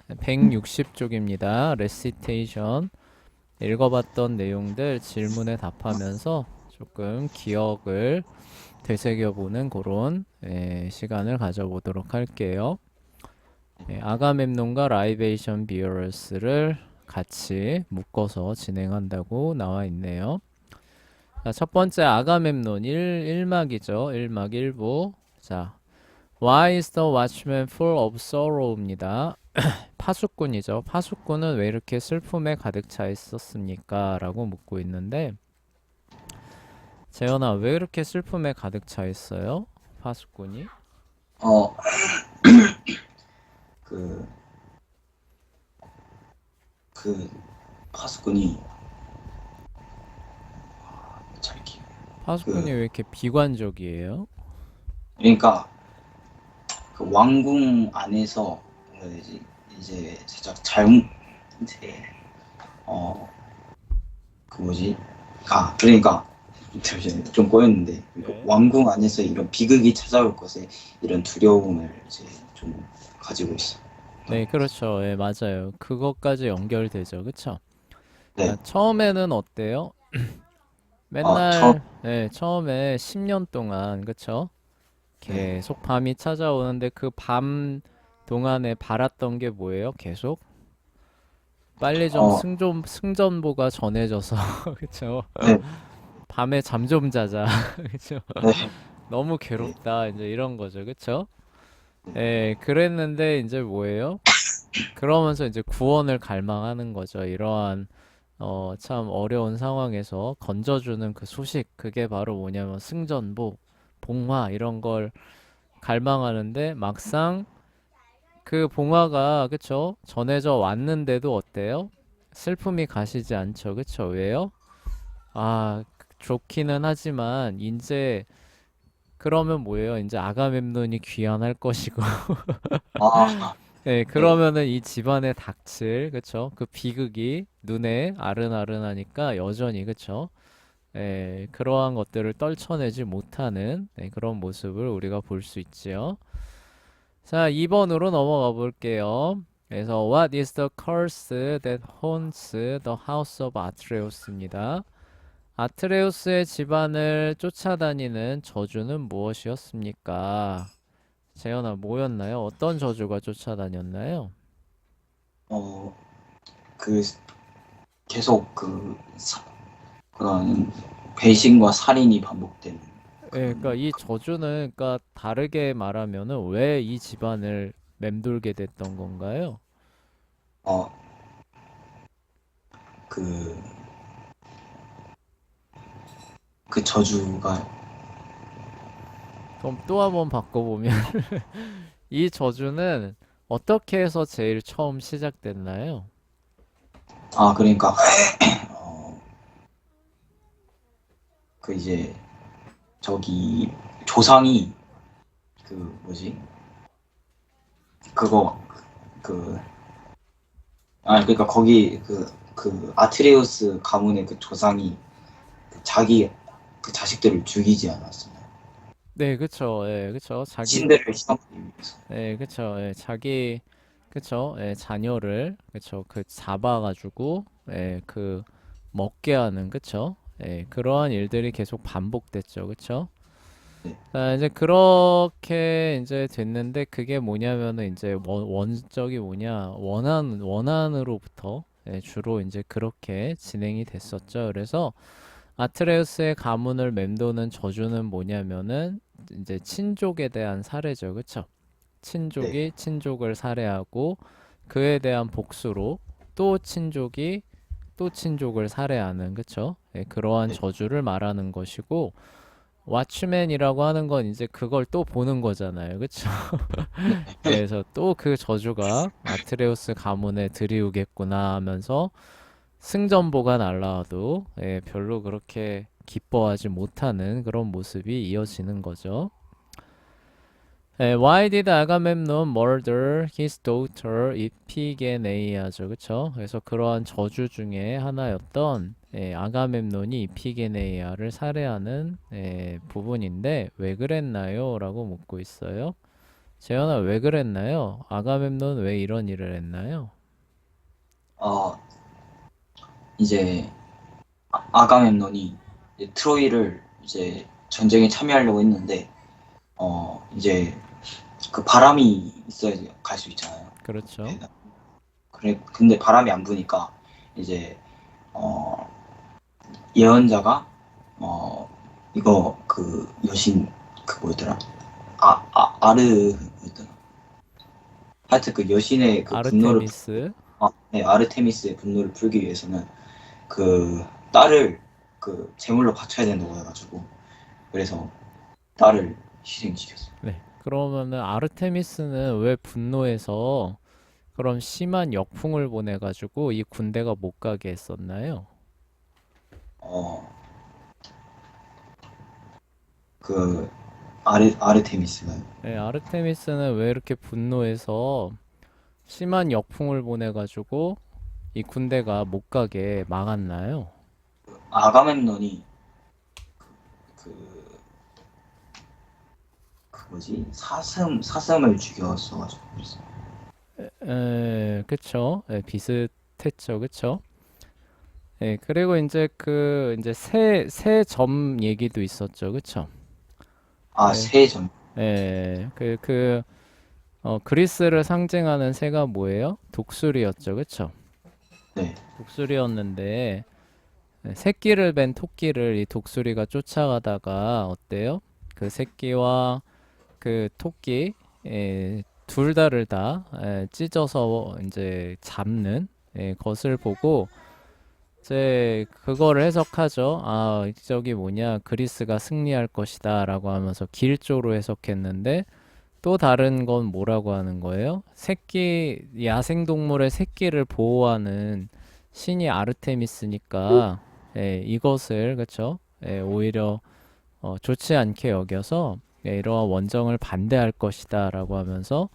160쪽입니다. 레시테이션. 읽어봤던 내용들 질문에 답하면서 조금 기억을 되새겨보는 그런 시간을 가져보도록 할게요. 아가멤논과 라이베이션 비어러스를 같이 묶어서 진행한다고 나와 있네요. 자, 첫 번째 아가멤논 1막이죠. 1막 1부. 자, Why is the watchman full of sorrow입니다. 파수꾼이죠. 파수꾼은 왜 이렇게 슬픔에 가득 차 있었습니까? 라고 묻고 있는데, 재현아, 왜 이렇게 슬픔에 가득 차 있어요? 파수꾼이? 어, 그, 그, 파수꾼이, 잘 기, 파수꾼이 그, 왜 이렇게 비관적이에요? 그러니까, 그 왕궁 안에서, 뭐라 해야 되지, 이제, 살짝 이제, 어, 그 뭐지, 그러니까, 잠시만요. 좀 꼬였는데, 그러니까 네. 왕궁 안에서 이런 비극이 찾아올 것에 이런 두려움을 이제 좀 가지고 있어. 네, 그렇죠. 예, 맞아요. 그것까지 연결되죠. 그쵸? 자, 네, 처음에는 어때요? 처음, 맨날, 처음에 10년 동안, 그쵸? 네, 계속 밤이 찾아오는데 그 밤 동안에 바랐던 게 뭐예요? 계속? 빨리 좀 어, 승전보가 전해져서, 그쵸? 네, 밤에 잠 좀 자자, 그쵸? 네, 너무 네, 괴롭다, 이제 이런 거죠, 그쵸? 그랬는데 이제 뭐예요? 그러면서 이제 구원을 갈망하는 거죠. 이러한, 참 어려운 상황에서 건져주는 그 소식, 그게 바로 뭐냐면 승전보, 봉화, 이런 걸 갈망하는데 막상 그 봉화가 그쵸? 전해져 왔는데도 어때요? 슬픔이 가시지 않죠. 그쵸? 왜요? 아, 좋기는 하지만 이제 그러면 뭐예요? 이제 아가멤논이 귀환할 것이고 아, 네, 네, 그러면은 이 집안에 닥칠 그쵸? 그 비극이 눈에 아른아른하니까 여전히 그쵸? 그러한 것들을 떨쳐내지 못하는 그런 모습을 우리가 볼 수 있지요. 자, 2번으로 넘어가 볼게요. 그래서 What is the curse that haunts the house of Atreus입니다. 아트레우스의 집안을 쫓아다니는 저주는 무엇이었습니까? 재현아, 뭐였나요? 어떤 저주가 쫓아다녔나요? 어, 그, 계속 그런 배신과 살인이 반복되는 그러니까 그런 이 저주는 그러니까 다르게 말하면은 왜 이 집안을 맴돌게 됐던 건가요? 어 그 그 저주가 그럼 또 한번 바꿔보면 이 저주는 어떻게 해서 제일 처음 시작됐나요? 그러니까 어, 그 이제 저기 조상이 그 뭐지 그거 그 그러니까 거기 그 아트레우스 가문의 그 조상이 그 자기 그 자식들을 죽이지 않았어요. 네, 그쵸. 예, 그쵸. 신들을 희생하기 위해서. 그쵸. 자기, 그쵸. 자녀를, 그쵸. 그 잡아가지고, 그, 먹게 하는, 그쵸. 그러한 일들이 계속 반복됐죠. 그쵸. 네, 자, 이제 그렇게 이제 됐는데 그게 뭐냐면은 이제 원적이 뭐냐 원한으로부터 주로 이제 그렇게 진행이 됐었죠. 그래서 아트레우스의 가문을 맴도는 저주는 뭐냐면은 이제 친족에 대한 살해죠. 그쵸? 네, 친족이 친족을 살해하고 그에 대한 복수로 또 친족이 또 친족을 살해하는 그쵸? 그러한 네, 저주를 말하는 것이고 왓츠맨이라고 하는 건 이제 그걸 또 보는 거잖아요. 그쵸? 그래서 또 그 저주가 아트레우스 가문에 들이우겠구나 하면서 승전보가 날라와도 별로 그렇게 기뻐하지 못하는 그런 모습이 이어지는 거죠. Why did Agamemnon murder his daughter 이피게네이아죠, 그쵸? 그래서 그러한 저주 중에 하나였던 아가멤논이 이피게네이아를 살해하는 부분인데 왜 그랬나요? 라고 묻고 있어요. 재현아 왜 그랬나요? 아가멤논 왜 이런 일을 했나요? 어, 이제 아가멤논이 이제 트로이를 이제 전쟁에 참여하려고 했는데 이제 그 바람이 있어야지 갈 수 있잖아요. 그렇죠. 네, 그래 근데 바람이 안 부니까 이제 어, 예언자가 이거 그 여신 그 뭐였더라? 뭐였더라? 하여튼 그 여신의 그 분노를 아르테미스. 네, 아르테미스의 분노를 풀기 위해서는 그 딸을 그 제물로 바쳐야 된다고 해가지고 그래서 딸을 희생시켰어요. 네. 그러면은 아르테미스는 왜 분노해서 그런 심한 역풍을 보내가지고 이 군대가 못 가게 했었나요? 어, 그 아르테미스가요. 네, 아르테미스는 왜 이렇게 분노해서 심한 역풍을 보내가지고 이 군대가 못 가게 막았나요? 아가멤논이 그, 그 뭐지 사슴을 죽였어가지고 그랬어요. 그쵸. 비슷했죠. 그쵸. 그리고 이제 이제 새 점 얘기도 있었죠. 그쵸. 아 예, 세점. 그리스를 상징하는 새가 뭐예요? 독수리였죠. 그쵸. 네. 독수리였는데, 새끼를 뺀 토끼를 이 독수리가 쫓아가다가 어때요? 그 새끼와 그 토끼, 둘 다를 다 찢어서 이제 잡는 것을 보고 이제 그거를 해석하죠. 아, 저기 뭐냐, 그리스가 승리할 것이다라고 하면서 길조로 해석했는데 또 다른 건 뭐라고 하는 거예요? 야생동물의 새끼를 보호하는 신이 아르테미스니까 이것을 그쵸? 오히려 좋지 않게 여겨서 이러한 원정을 반대할 것이다라고 하면서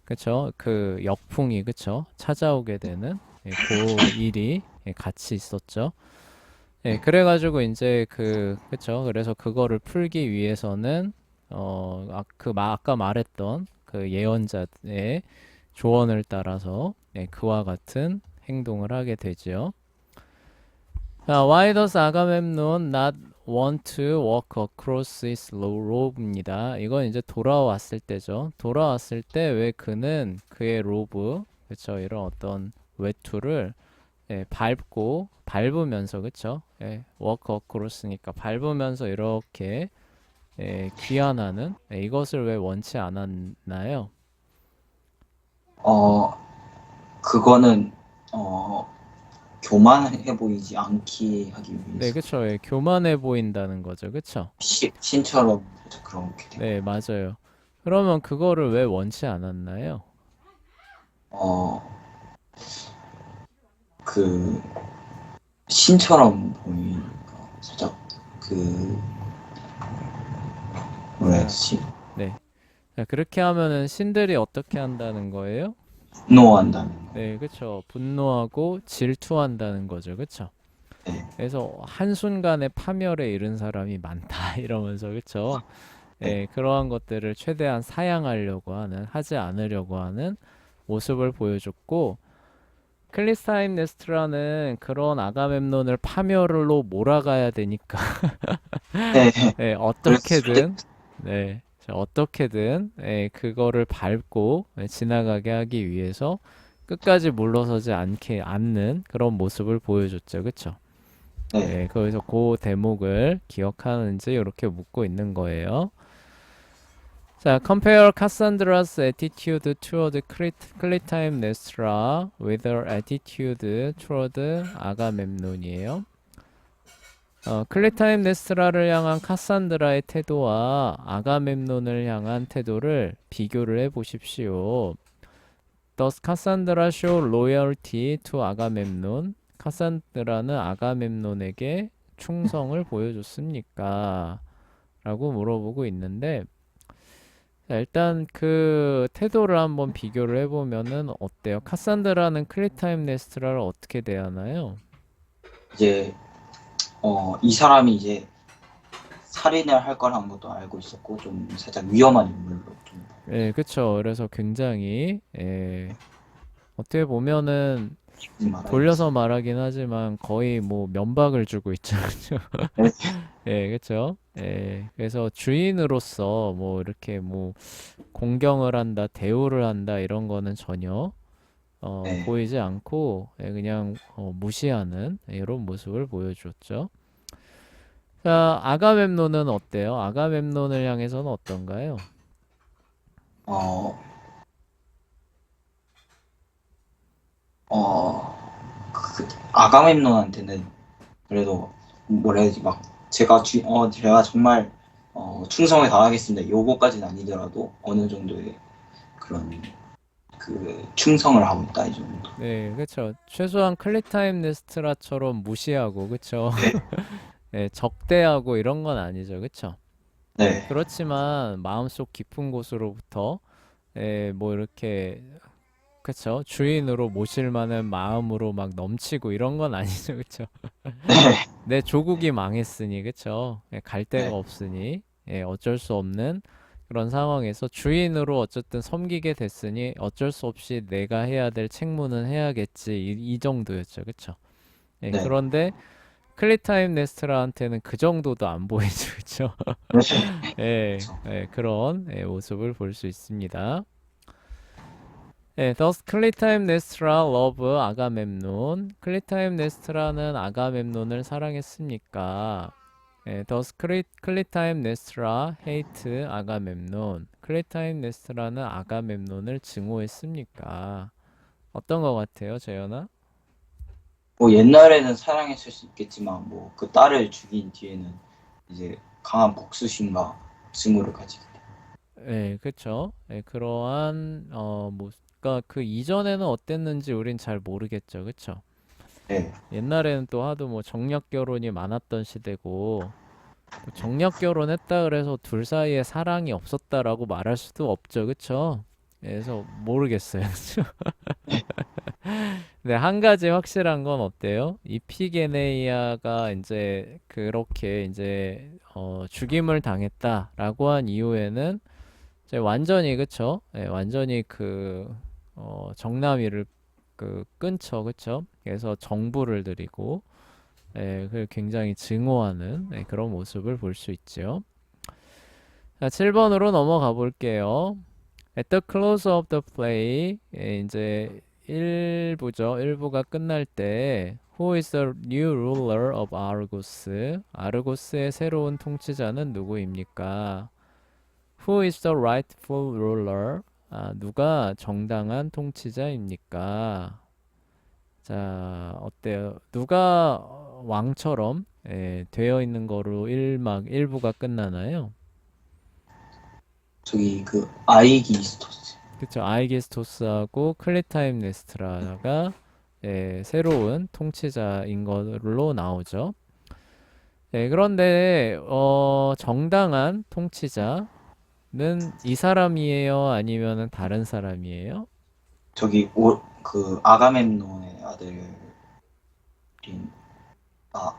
그쵸? 그 역풍이 그쵸? 찾아오게 되는 그 일이 같이 있었죠. 그래가지고 이제 그쵸? 그래서 그거를 풀기 위해서는 아까 말했던 그 예언자의 조언을 따라서 그와 같은 행동을 하게 되죠. 자, why does Agamemnon not want to walk across his robe입니다. 이건 이제 돌아왔을 때죠. 돌아왔을 때 왜 그는 그의 로브, 그쵸? 이런 어떤 외투를 밟으면서, 그쵸? walk across니까 밟으면서 이렇게 귀환하는 이것을 왜 원치 않았나요? 어 그거는 어 교만해 보이지 않게 하기 네, 위해서 그쵸. 교만해 보인다는 거죠. 그쵸? 신처럼 그렇게 된 네, 거예요. 맞아요. 그러면 그거를 왜 원치 않았나요? 어 그 신처럼 보이니까 살짝 그 뭐라 해야 자, 되지? 네. 자, 그렇게 하면은 신들이 어떻게 한다는 거예요? 분노한다는 거. 네, 그쵸. 분노하고 질투한다는 거죠. 그쵸? 네. 그래서 한순간에 파멸에 이른 사람이 많다. 이러면서, 그쵸? 네. 그러한 것들을 최대한 사양하려고 하지 않으려고 하는 모습을 보여줬고, 클리스타임네스트라는 그런 아가멤논을 파멸로 몰아가야 되니까, 네. 그래서 절대 어떻게든, 어떻게든, 그거를 밟고 지나가게 하기 위해서 끝까지 물러서지 않는 그런 모습을 보여줬죠. 그쵸? 네. 거기서 그 대목을 기억하는지 이렇게 묻고 있는 거예요. 자, compare Cassandra's attitude toward Clytemnestra with her attitude toward 아가멤논이에요. 클리타임네스라를 향한 카산드라의 태도와 아가멤논을 향한 태도를 비교를 해 보십시오. Does Cassandra show loyalty to 아가멤논? 카산드라는 아가멤논에게 충성을 보여줬습니까? 라고 물어보고 있는데 자, 일단 그 태도를 한번 비교를 해보면은 어때요? 카산드라는 클리타임네스트라를 어떻게 대하나요? 이제 이 사람이 이제 살인을 할 거라는 것도 알고 있었고 좀 살짝 위험한 인물로 좀 예, 그쵸. 그래서 굉장히, 어떻게 보면은 돌려서 말하겠어요. 말하긴 하지만 거의 뭐 면박을 주고 있죠. 그쵸? 네, 예, 그쵸. 예, 그래서 주인으로서 뭐 이렇게 뭐 공경을 한다, 대우를 한다, 이런 거는 전혀, 네. 보이지 않고, 그냥, 무시하는 이런 모습을 보여줬죠. 자, 아가멤논은 어때요? 아가멤논을 향해서는 어떤가요? 어, 어, 아가멤논한테는 그래도 뭐라 해야지 막 제가 정말 충성을 다하겠습니다. 요거까지는 아니더라도 어느 정도의 그런 그 충성을 하고 있다 이 정도. 네, 그쵸. 최소한 클리타임네스트라처럼 무시하고, 그쵸. 네, 네, 적대하고 이런 건 아니죠, 그쵸. 네, 그렇지만 마음속 깊은 곳으로부터, 뭐 이렇게, 그쵸. 주인으로 모실 만한 마음으로 막 넘치고 이런 건 아니죠, 그쵸. 네, 내 조국이 망했으니, 그쵸. 갈 데가 네, 없으니, 어쩔 수 없는 그런 상황에서 주인으로 어쨌든 섬기게 됐으니 어쩔 수 없이 내가 해야 될 책무는 해야겠지. 이 정도였죠, 그쵸. 네, 그런데 클리타임 네스트라한테는 그 정도도 안 보이죠, 그쵸. 네, 그렇죠. 그런 모습을 볼 수 있습니다. thus 클리타임네스트라 러브 아가멤논. 클리타임네스트라는 아가멤논을 사랑했습니까? thus 클리타임네스트라 헤이트 아가멤논. 클리타임네스트라는 아가멤논을 증오했습니까? 어떤 것 같아요, 재현아? 뭐 옛날에는 사랑했을 수 있겠지만 뭐 그 딸을 죽인 뒤에는 이제 강한 복수심과 증오를 가지게 돼요. 그쵸. 그러한 그러니까 그 이전에는 어땠는지 우린 잘 모르겠죠, 그쵸? 네, 옛날에는 또 하도 뭐 정략 결혼이 많았던 시대고 또 정략 결혼했다 그래서 둘 사이에 사랑이 없었다라고 말할 수도 없죠, 그쵸? 그래서 모르겠어요. 근데 한 가지 확실한 건 어때요? 이피게네이아가 이제 그렇게 이제 죽임을 당했다라고 한 이후에는 이제 완전히 그쵸? 완전히 그 정나미를 그 끊죠, 그쵸? 그래서 정부를 들이고 그 굉장히 증오하는 그런 모습을 볼 수 있죠. 자, 7번으로 넘어가 볼게요. At the close of the play, 이제 1부죠. 1부가 끝날 때 Who is the new ruler of Argos? 아르고스의 새로운 통치자는 누구입니까? Who is the rightful ruler? 누가 정당한 통치자입니까? 자, 어때요? 누가 왕처럼 되어 있는 거로 1부가 끝나나요? 저기 그 아이기스토스. 그쵸. 아이게스토스하고 클리타임 네스트라가 새로운 통치자인 걸로 나오죠. 그런데 정당한 통치자는 이 사람이에요? 아니면은 다른 사람이에요? 저기 그 아가멤논의 아들인 아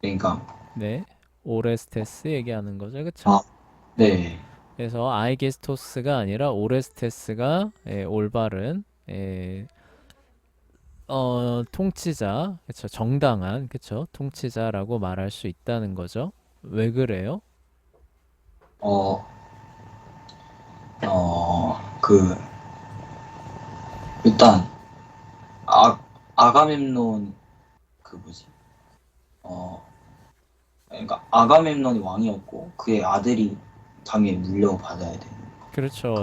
그러니까 네. 오레스테스 얘기하는 거죠. 아 그쵸? 네. 그래서 아이게스토스가 아니라 오레스테스가 올바른 통치자, 그쵸? 정당한, 그쵸? 통치자라고 말할 수 있다는 거죠. 왜 그래요? 어, 그, 일단, 아가멤논, 그 뭐지, 어, 그러니까 아가멤논이 왕이었고, 그의 아들이 당연히 물려받아야 되는. 그렇죠.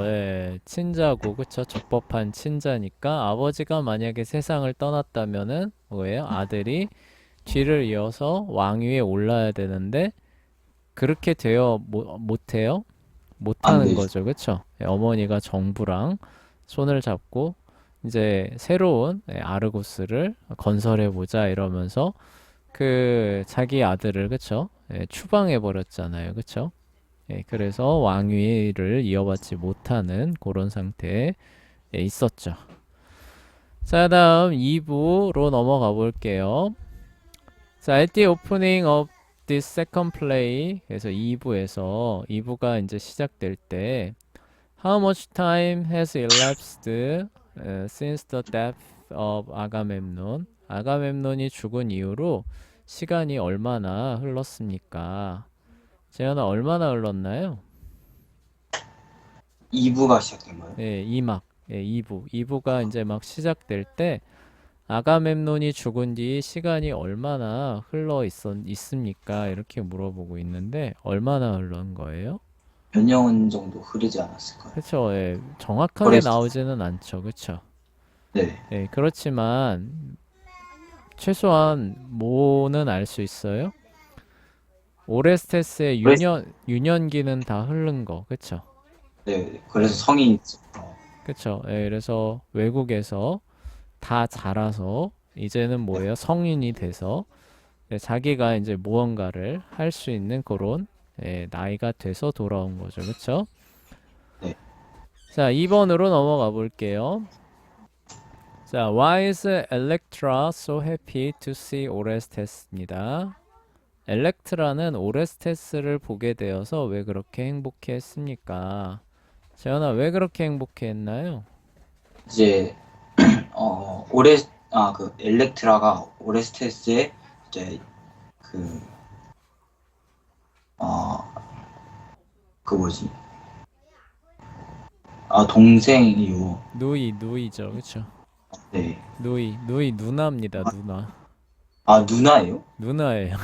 친자고, 그쵸? 적법한 친자니까 아버지가 만약에 세상을 떠났다면은 뭐예요? 아들이 뒤를 이어서 왕위에 올라야 되는데 그렇게 되어 못해요? 안 못하는 되죠. 거죠. 그쵸? 어머니가 정부랑 손을 잡고 이제 새로운 아르고스를 건설해 보자 이러면서 그 자기 아들을 그쵸? 추방해 버렸잖아요. 그쵸? 그래서 왕위를 이어받지 못하는 그런 상태에 있었죠. 자, 다음 2부로 넘어가 볼게요. 자, at the opening of this second play, 그래서 2부에서 2부가 이제 시작될 때 How much time has elapsed since the death of 아가멤논? 아가멤논이 죽은 이후로 시간이 얼마나 흘렀습니까? 재현아, 얼마나 흘렀나요? 2부가 시작된 거예요. 예, 2막, 예, 2부. 2부가 이제 막 시작될 때 아가멤논이 죽은 뒤 시간이 얼마나 있습니까? 이렇게 물어보고 있는데 얼마나 흘른 거예요? 몇 년 정도 흐르지 않았을까요? 그쵸, 예, 정확하게 그래서 나오지는 않죠, 그쵸? 네, 예, 그렇지만 최소한 뭐는 알 수 있어요? 오레스테스의 그래서 유년기는 다 흐른 거, 그쵸? 네, 그래서 예, 성인이 그쵸? 예, 그래서 외국에서 다 자라서 이제는 네, 뭐예요? 성인이 돼서 예, 자기가 이제 무언가를 할 수 있는 그런 예, 나이가 돼서 돌아온 거죠, 그쵸? 네. 자, 2번으로 넘어가 볼게요. 자, why is Electra so happy to see Orestes입니다. 엘렉트라는 오레스테스를 보게 되어서 왜 그렇게 행복해 했습니까? 재현아, 왜 그렇게 행복해 했나요? 이제 오레 그 엘렉트라가 오레스테스의 이제 그 그 뭐지? 동생이요. 누이죠, 그쵸? 네. 누이 누나입니다, 누나. 누나예요? 누나예요.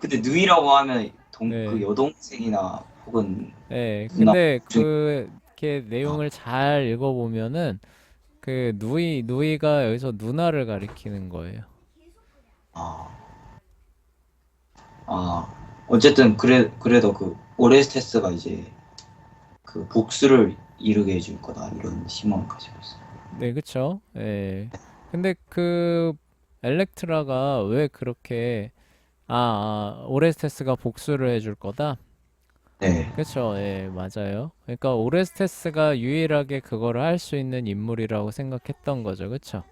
근데 누이라고 하면 그 네. 여동생이나 혹은 네, 누나 근데 중에 그렇게 아, 내용을 잘 읽어보면은 그 누이가 여기서 누나를 가리키는 거예요. 아, 어쨌든 그래도 그 오레스테스가 이제 그 복수를 이루게 해줄 거다 이런 희망을 가지고 있어요. 네, 그쵸? 예. 근데 그 엘렉트라가 왜 그렇게 오레스테스가 복수를 해줄 거다? 네, 그쵸, 예, 맞아요. 그러니까 오레스테스가 유일하게 그거를 할 수 있는 인물이라고 생각했던 거죠, 그쵸?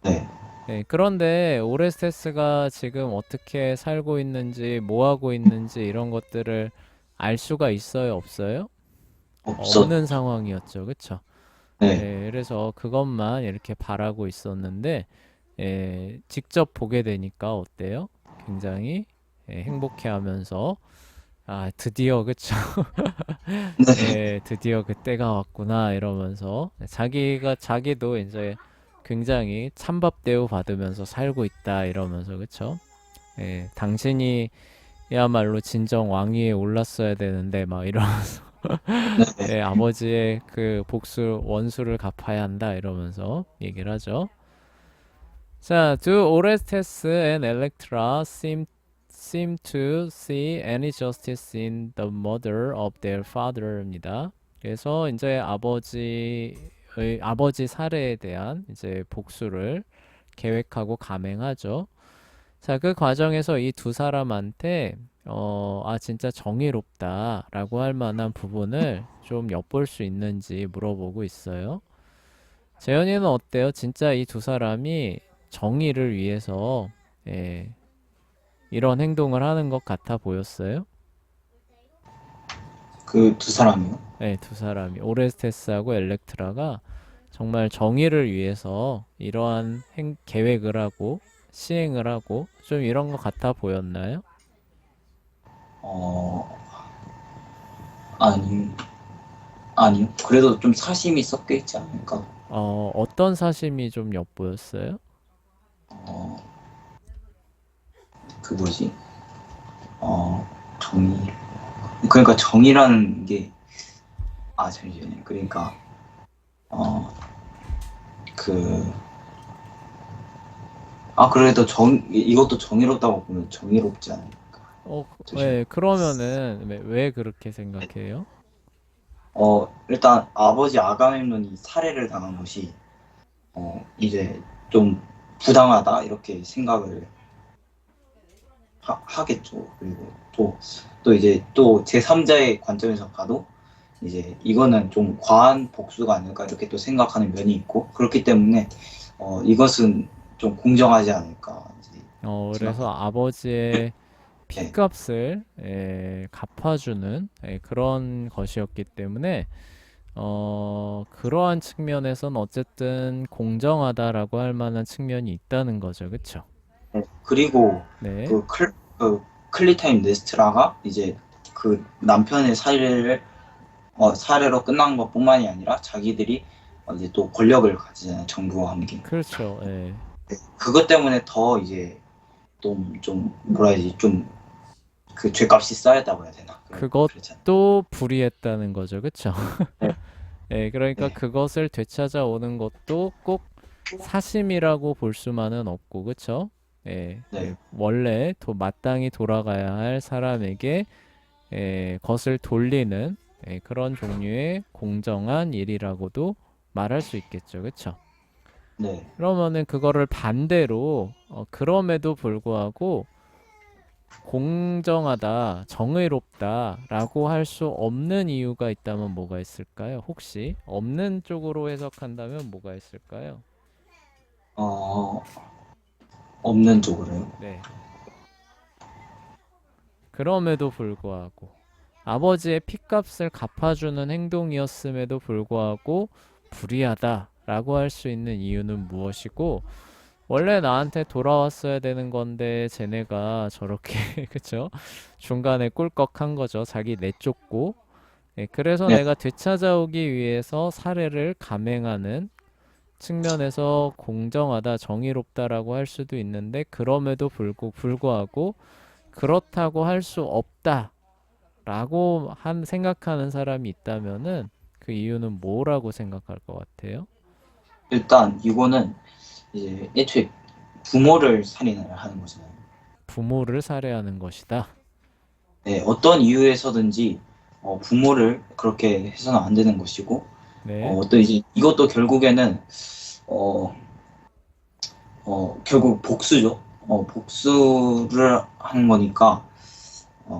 네, 예, 그런데 오레스테스가 지금 어떻게 살고 있는지, 뭐 하고 있는지 이런 것들을 알 수가 있어요, 없어요? 없었, 없는 상황이었죠, 그쵸? 네, 예, 그래서 그것만 이렇게 바라고 있었는데, 예, 직접 보게 되니까 어때요? 굉장히 행복해하면서 드디어 그쵸? 네, 예, 드디어 그때가 왔구나 이러면서 자기도 이제 굉장히 찬밥 대우 받으면서 살고 있다 이러면서 그쵸? 예, 당신이야말로 진정 왕위에 올랐어야 되는데 막 이러면서 네, 예, 네. 아버지의 그 원수를 갚아야 한다 이러면서 얘기를 하죠. 자, do Orestes and Electra seem to see any justice in the murder of their father입니다. 그래서 이제 아버지 살해에 대한 이제 복수를 계획하고 감행하죠. 자, 그 과정에서 이 두 사람한테 진짜 정의롭다라고 할 만한 부분을 좀 엿볼 수 있는지 물어보고 있어요. 재현이는 어때요? 진짜 이 두 사람이 정의를 위해서 예, 이런 행동을 하는 것 같아 보였어요? 그 두 사람이요. 네, 두 사람이 오레스테스하고 엘렉트라가 정말 정의를 위해서 이러한 계획을 하고 시행을 하고 좀 이런 것 같아 보였나요? 어, 아니, 아니요. 그래도 좀 사심이 섞여 있지 않을까? 어떤 사심이 좀 엿보였어요? 어, 그 뭐지? 정의. 그러니까 정의라는 게, 잠시만요. 그러니까, 어, 그, 그래도 이것도 정의롭다고 보면 정의롭지 않을까? 잠시만요. 네, 그러면은 왜 그렇게 생각해요? 일단 아버지 아가멤논이 살해를 당한 것이, 이제 좀 부당하다, 이렇게 생각을 하겠죠. 그리고 또 이제 또 제3자의 관점에서 봐도 이제 이거는 좀 과한 복수가 아닐까 이렇게 또 생각하는 면이 있고 그렇기 때문에 이것은 좀 공정하지 않을까 이제 그래서 생각합니다. 아버지의 네, 피값을 갚아주는 그런 것이었기 때문에 그러한 측면에선 어쨌든 공정하다라고 할 만한 측면이 있다는 거죠. 그쵸? 네. 그리고 네. 그 클리타임 네스트라가 이제 그 남편의 사례로 끝난 것뿐만이 아니라 자기들이 이제 또 권력을 가지잖아요. 정부와 함께. 그렇죠. 예. 그것 때문에 더 이제 좀 뭐라 해야지 좀 그 죄값이 쌓였다고 해야 되나? 그렇잖아요. 그것도 불이했다는 거죠. 그쵸? 네, 예, 그러니까 네, 그것을 되찾아오는 것도 꼭 사심이라고 볼 수만은 없고, 그쵸? 예, 예, 네, 원래 마땅히 돌아가야 할 사람에게 것을 돌리는 그런 종류의 공정한 일이라고도 말할 수 있겠죠. 그쵸? 네. 그러면은 그거를 반대로 그럼에도 불구하고 공정하다, 정의롭다라고 할 수 없는 이유가 있다면 뭐가 있을까요? 혹시 없는 쪽으로 해석한다면 뭐가 있을까요? 어, 없는 쪽으로요. 네. 그럼에도 불구하고 아버지의 핏값을 갚아주는 행동이었음에도 불구하고 불이하다라고 할 수 있는 이유는 무엇이고 원래 나한테 돌아왔어야 되는 건데 쟤네가 저렇게 그쵸? 중간에 꿀꺽한 거죠. 자기 내쫓고 그래서 네, 내가 되찾아오기 위해서 사례를 감행하는 측면에서 공정하다, 정의롭다라고 할 수도 있는데 그럼에도 불구하고 그렇다고 할 수 없다라고 생각하는 사람이 있다면은 그 이유는 뭐라고 생각할 것 같아요? 일단 이거는 이제 애초에 부모를 살인을 하는 거잖아요. 부모를 살해하는 것이다. 네, 어떤 이유에서든지 부모를 그렇게 해서는 안 되는 것이고, 네, 또 이제 이것도 결국에는 어, 결국 복수죠. 복수를 하는 거니까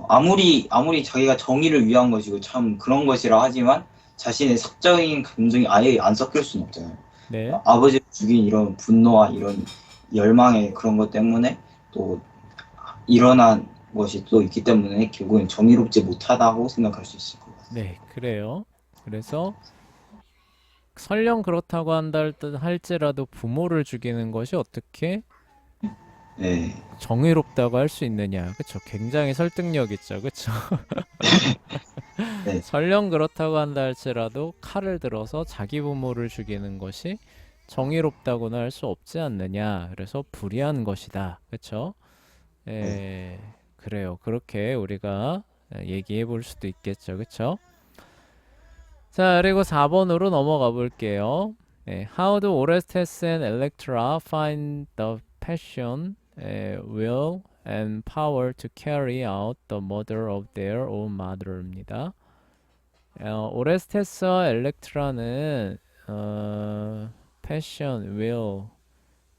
아무리 자기가 정의를 위한 것이고 참 그런 것이라 하지만 자신의 사적인 감정이 아예 안 섞일 수는 없잖아요. 네, 아버지를 죽인 이런 분노와 이런 열망의 그런 것 때문에 또 일어난 것이 또 있기 때문에 결국엔 정의롭지 못하다고 생각할 수 있을 것 같아요. 네, 그래요. 그래서 설령 그렇다고 할지라도 부모를 죽이는 것이 어떻게 네, 정의롭다고 할 수 있느냐. 그쵸? 굉장히 설득력 있죠. 그쵸? 네, 설령 그렇다고 한다 할지라도 칼을 들어서 자기 부모를 죽이는 것이 정의롭다고는 할 수 없지 않느냐. 그래서 불의한 것이다. 그쵸? 네. 그래요. 그렇게 우리가 얘기해 볼 수도 있겠죠. 그쵸? 자, 그리고 4번으로 넘어가 볼게요. How do Orestes and Electra find the passion, will, and power to carry out the murder of their own mother입니다. 오레스테스와 엘렉트라는 passion, will,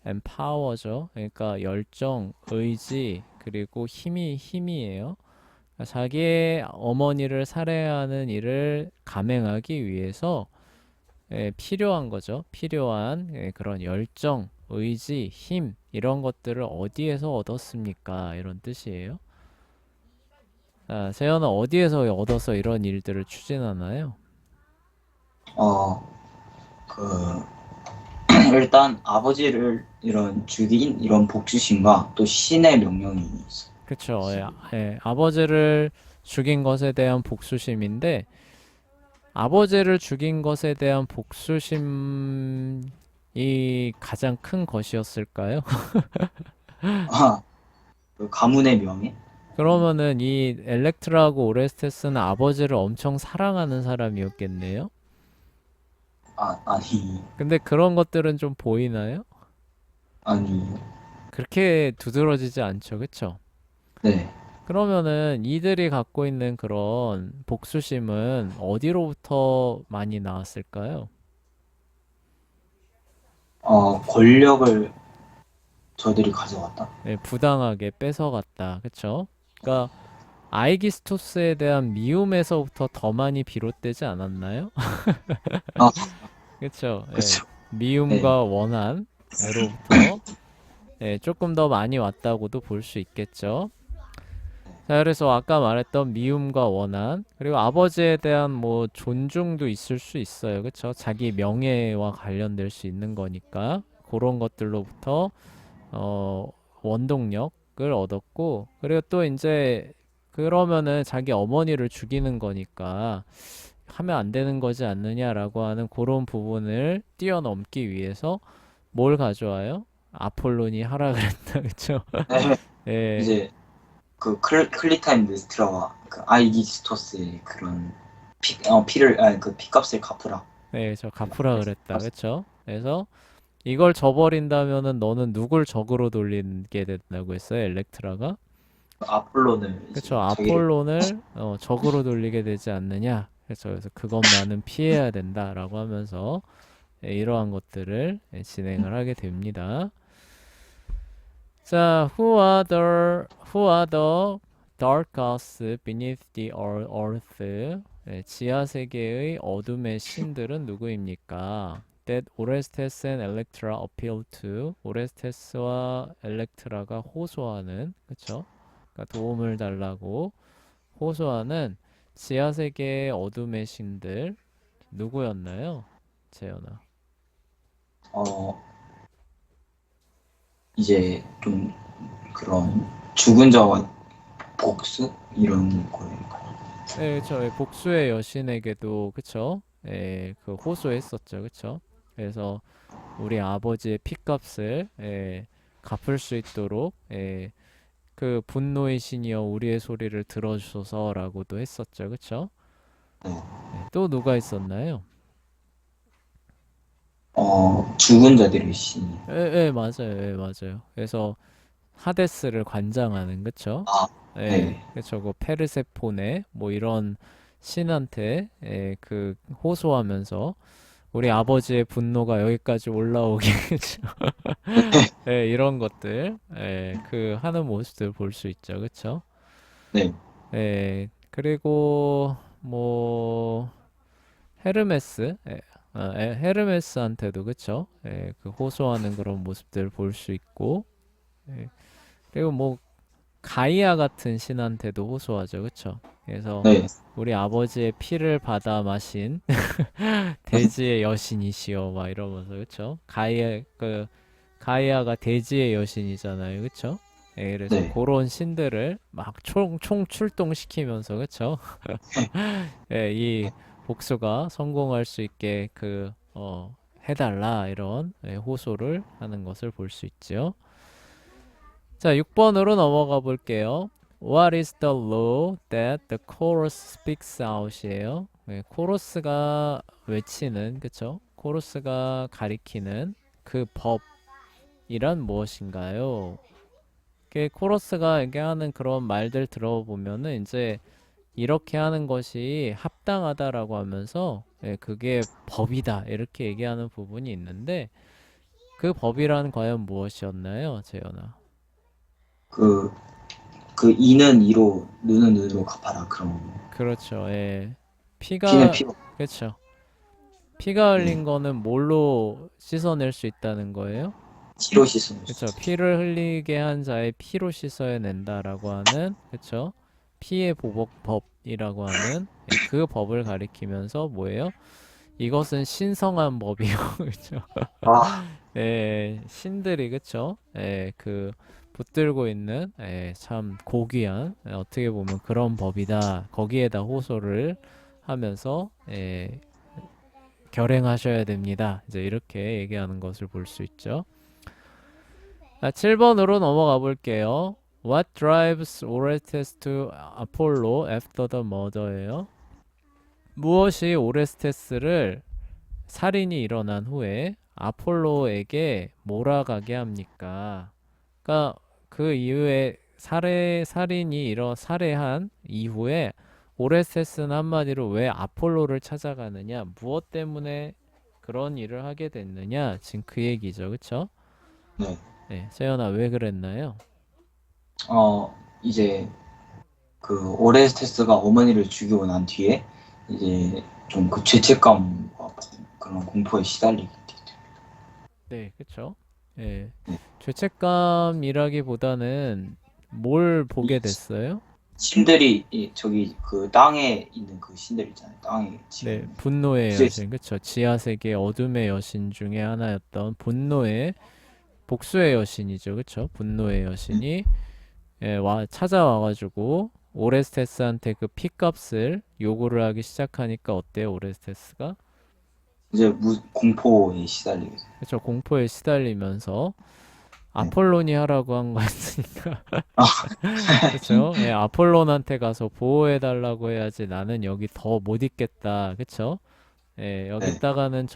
and power죠. 그러니까 열정, 의지, 그리고 힘이에요. 자기의 어머니를 살해하는 일을 감행하기 위해서 필요한 거죠. 필요한 그런 열정, 의지, 힘 이런 것들을 어디에서 얻었습니까? 이런 뜻이에요. 세연은 어디에서 얻어서 이런 일들을 추진하나요? 어, 그 일단 아버지를 이런 죽인 이런 복수심과 또 신의 명령이 있어. 그쵸. 아버지를 죽인 것에 대한 복수심인데 아버지를 죽인 것에 대한 복수심이 가장 큰 것이었을까요? 아, 그 가문의 명예? 그러면은 이 엘렉트라하고 오레스테스는 아버지를 엄청 사랑하는 사람이었겠네요. 아니, 근데 그런 것들은 좀 보이나요? 아니, 그렇게 두드러지지 않죠, 그쵸? 네. 그러면은 이들이 갖고 있는 그런 복수심은 어디로부터 많이 나왔을까요? 권력을 저들이 가져갔다. 부당하게 뺏어갔다, 그쵸? 그러니까 아이기스토스에 대한 미움에서부터 더 많이 비롯되지 않았나요? 아, 그쵸? 그렇죠. 네, 미움과 원한으로부터 조금 더 많이 왔다고도 볼 수 있겠죠. 자, 그래서 아까 말했던 미움과 원한, 그리고 아버지에 대한 뭐 존중도 있을 수 있어요. 그쵸? 자기 명예와 관련될 수 있는 거니까. 그런 것들로부터, 어, 원동력을 얻었고, 그리고 또 이제, 그러면은 자기 어머니를 죽이는 거니까 하면 안 되는 거지 않느냐라고 하는 그런 부분을 뛰어넘기 위해서 뭘 가져와요? 아폴론이 하라 그랬다. 그쵸? 네. 예. 이제 그 클리타임 르스트라와 그 아이기스토스의 그런 피를 아니 그 피값을 갚으라. 네, 저 갚으라 그랬다. 그쵸? 그래서 이걸 저버린다면은 너는 누굴 적으로 돌리게 된다고 했어요, 엘렉트라가? 아폴론을 이제 그쵸? 자기를 아폴론을 적으로 돌리게 되지 않느냐? 그래서 그것만은 피해야 된다라고 하면서 이러한 것들을 진행을 하게 됩니다. 자, who are the dark gods beneath the earth? 지하 세계의 어둠의 신들은 누구입니까? That Orestes and Electra appeal to. 오레스테스와 엘렉트라가 호소하는, 그쵸? 그러니까 도움을 달라고 호소하는 지하 세계의 어둠의 신들 누구였나요? 재현아. 어 이제 좀 그런 죽은 자와 복수 이런 거예요. 네, 그쵸. 예, 복수의 여신에게도, 그쵸. 예, 그 호소했었죠. 그쵸. 그래서 우리 아버지의 핏값을 갚을 수 있도록 그 분노의 신이여 우리의 소리를 들어주소서라고도 했었죠. 그쵸. 네. 또 누가 있었나요? 죽은 자들의 신이. 맞아요. 맞아요. 그래서 하데스를 관장하는, 그쵸. 아, 네. 그쵸. 그 페르세포네 뭐 이런 신한테 그 호소하면서 우리 아버지의 분노가 여기까지 올라오게 그쵸? 이런 것들 그 하는 모습들 볼 수 있죠. 그쵸? 네. 그리고 뭐 헤르메스 헤르메스한테도 그쵸? 그 호소하는 그런 모습들 볼 수 있고 예, 그리고 뭐 가이아 같은 신한테도 호소하죠. 그쵸? 그래서 네. 우리 아버지의 피를 받아 마신 대지의 여신이시여 막 이러면서 그쵸? 가이아가 대지의 여신이잖아요. 그쵸? 그래서 네. 그런 신들을 막 총 출동시키면서 그쵸? 이 복수가 성공할 수 있게 해달라 이런 호소를 하는 것을 볼 수 있죠. 자, 6번으로 넘어가 볼게요. What is the law that the chorus speaks out이에요. 코러스가 외치는, 그쵸? 코러스가 가리키는 그 법이란 무엇인가요? 코러스가 얘기하는 그런 말들 들어보면은 이제 이렇게 하는 것이 합당하다라고 하면서 그게 법이다 이렇게 얘기하는 부분이 있는데 그 법이란 과연 무엇이었나요, 재현아? 그, 그 이는 이로 눈은 눈으로 갚아라. 그런 그렇죠. 피는 피가 피로. 그렇죠. 피가 네. 흘린 거는 뭘로 씻어낼 수 있다는 거예요? 피로 씻어낼 수 그렇죠. 있어요. 피를 흘리게 한 자의 피로 씻어낸다라고 하는 그렇죠. 피의 보복법이라고 하는 그 법을 가리키면서 뭐예요? 이것은 신성한 법이요. 그렇죠. 아, 신들이 그쵸? 그 붙들고 있는 참 고귀한 어떻게 보면 그런 법이다. 거기에다 호소를 하면서 결행하셔야 됩니다. 이제 이렇게 얘기하는 것을 볼 수 있죠. 7번으로 넘어가 볼게요. What drives Orestes to Apollo after the murder예요? 무엇이 오레스테스를 살인이 일어난 후에 아폴로에게 몰아가게 합니까? 그러니까 그 이후에 살해한 이후에 오레스테스는 한마디로 왜 아폴로를 찾아가느냐? 무엇 때문에 그런 일을 하게 됐느냐? 지금 그 얘기죠. 그쵸? 네. 네, 세연아 왜 그랬나요? 이제 그 오레스테스가 어머니를 죽이고 난 뒤에 이제 좀 그 죄책감과 그런 공포에 시달리게 되죠. 네, 그쵸? 예. 네. 죄책감이라기보다는 뭘 보게 됐어요? 신들이 저기 그 땅에 있는 그 신들 있잖아요. 땅에 네, 지금 분노의 복수의 여신, 그쵸. 지하세계 어둠의 여신 중에 하나였던 분노의, 복수의 여신이죠, 그쵸. 분노의 여신이 찾아와가지고 오레스테스한테 그 피값을 요구를 하기 시작하니까 어때요, 오레스테스가? 이제 공포에 시달리게 돼요. 그쵸, 공포에 시달리면서 네. 아폴론이 하라고 한 거였으니까. 아, 그쵸? 예, 아폴론한테 가서 보호해달라고 해야지 나는 여기 더 못 있겠다. 그쵸? 예, 여기 네. 있다가는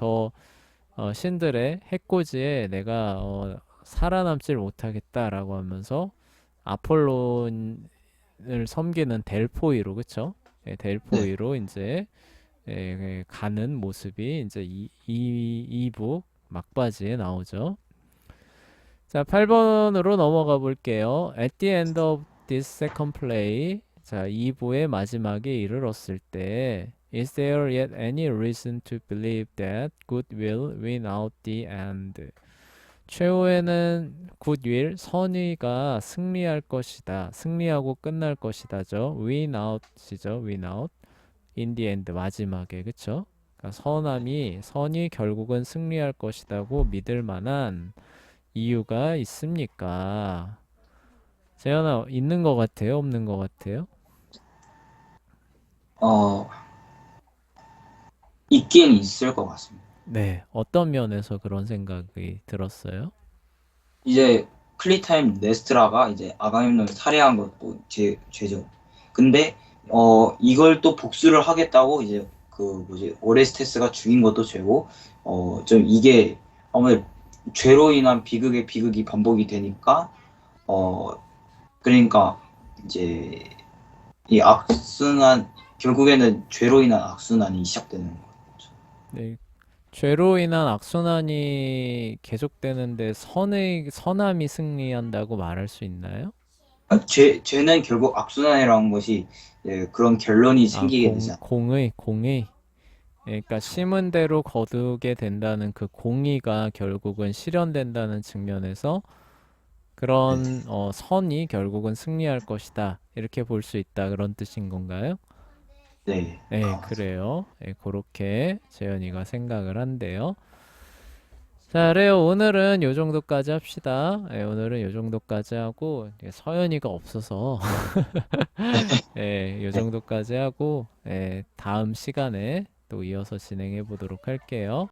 신들의 해코지에 내가 살아남질 못하겠다라고 하면서 아폴론을 섬기는 델포이로, 그쵸? 예, 네. 델포이로 이제 가는 모습이 이제 이부 막바지에 나오죠. 자, 8번으로 넘어가 볼게요. At the end of this second play, 자, 2부의 마지막에 이르렀을 때, Is there yet any reason to believe that good will win out the end? 최후에는 goodwill, 선의가 승리할 것이다. 승리하고 끝날 것이다죠. win out이죠. win out. in the end, 마지막에, 그쵸? 그러니까 선이 결국은 승리할 것이다고 믿을 만한 이유가 있습니까? 재현아, 있는 것 같아요? 없는 것 같아요? 어, 있긴 있을 것 같습니다. 네, 어떤 면에서 그런 생각이 들었어요? 이제 클리타임 레스트라가 이제 아가멤논을 살해한 것도 죄죠. 근데 이걸 또 복수를 하겠다고 이제 그 뭐지 오레스테스가 죽인 것도 죄고 좀 이게 아무래도 죄로 인한 비극이 반복이 되니까 어 그러니까 이제 이 악순환 결국에는 죄로 인한 악순환이 시작되는 거죠. 네, 죄로 인한 악순환이 계속되는데 선함이 승리한다고 말할 수 있나요? 죄는 결국 악순환이라는 것이 그런 결론이 아, 생기게 되잖아요. 공의. 그러니까 심은 대로 거두게 된다는 그 공의가 결국은 실현된다는 측면에서 네, 그런 선이 결국은 승리할 것이다. 이렇게 볼 수 있다. 그런 뜻인 건가요? 네, 네, 맞습니다. 그래요. 네, 그렇게 재현이가 생각을 한대요. 자, 그래요. 오늘은 요 정도까지 합시다. 네, 오늘은 요 정도까지 하고, 서연이가 없어서, 요 네. 정도까지 하고, 다음 시간에 또 이어서 진행해 보도록 할게요.